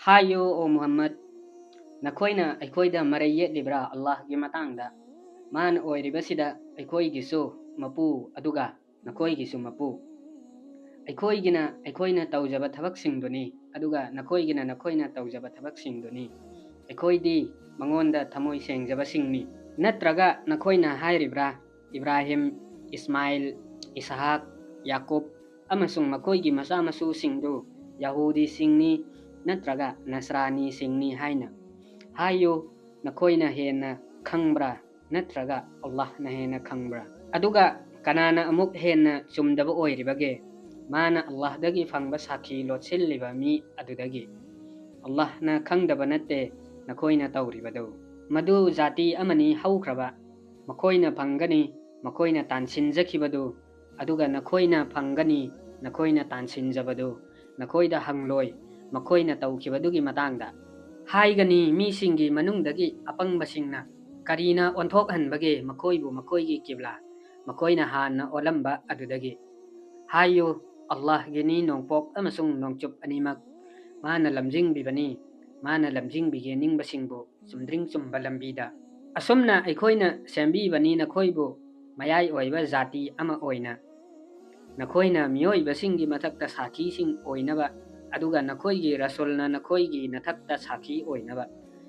Hayo o Muhammad, nakoina aikoida maray yetlibra Allah gi matangda man oiribasida aikoigisu mapu aduga nakoigisu mapu aikoina tawjaba thabaksingduni aduga nakoina tawjaba thabaksingduni aikoidi mangonda thamoi sengjaba singni natraga nakoina hairibra Ibrahim, Ismail, Ishaq, Yakub amasung makoigi masa masu singdu Yahudi singni natraga Nasrani singni haina hayo nakoina hena khangbra natraga Allah na hena khangbra aduga kanana amuk hena chumdaba oiribage mana Allah dagi fangba sakhi lotsilliba mi adudagi Allah na khangdaba natte nakoina tawribado madu jati amani haukraba makoina phangani makoina tansinjakibadu aduga nakoina phangani nakoina tansinjabadu nakoida hangloi makoina tawkibadugi matangda haigani misingi manungdagi apangbasingna karina onthokhanbage makoibu makoigi kibla makoina hanna olamba adudagi hayo Allah gini nongpok amasung nongchup animak mana lamjingbibani mana lamjingbige ningbasingbu sumdring chumba lambida asumna aikoina sembibani nakoibu mayai oiba jati ama oina nakoina mioibasingi mathakta sakhi sing oinaba aduga nakoigi rasulna nakoigi nathakta sakhi oinaba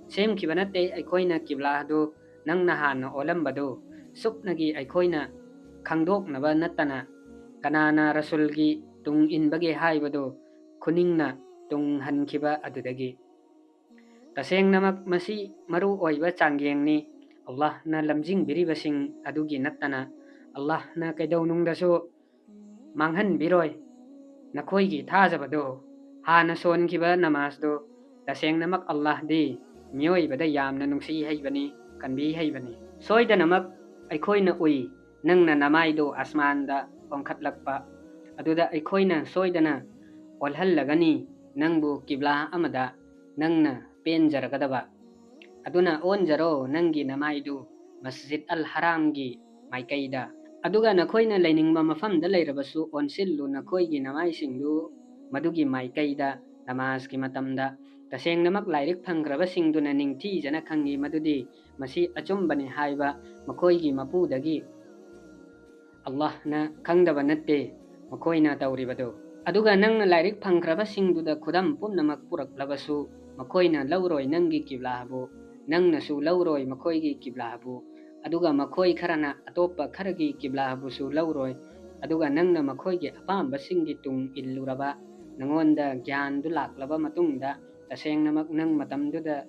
semkibanate aikoina kibla do nangna hanna olambado suknagi aikoina khangdoknaba natana kanana rasulgi tung inbage haibado kuningna tung hankiba adudagi tasengnamak masi maru oiba changyengni Allah na lamjing biribasing adugi natana Allah na kaidawnungdaso manghan biroi nakoigi thajabado hana sonkiba namasdo tasengnamak Allah di mioibada yamna nungsi haibani kanbi haibani soidanamak aikoina ui nangna namaido asmanda ongkhatlakpa aduda aikoina soidana olhallagani nangbu kibla amada nangna penjaragadaba aduna onjaro nangi namaidu masjid al haramgi maikaida aduga nakoina lainingma mafamda lairabasu onsillu nakoigi namaisingdu madugi maikaida namazki matamda tasengnamak lairik phangrabasingduna ningthi jana khangi madudi masi achumbani haiba makoigi mapudagi Allah na khangdaba natte makoina tawribado aduga nangna lairik phangrabasingduda khudam pumnamak puraklabasu makoina lauroi nangi kiblahabu nangna su lauroi makoigi kiblahabu aduga makoi kharana atopa kharagi kiblahabu su lauroi aduga nangna makoigi apamba singi tung illuraba nangonda gyan du laklaba matungda tasengnamak nang matamduda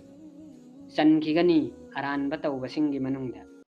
sankigani aranba tawbasingi manungda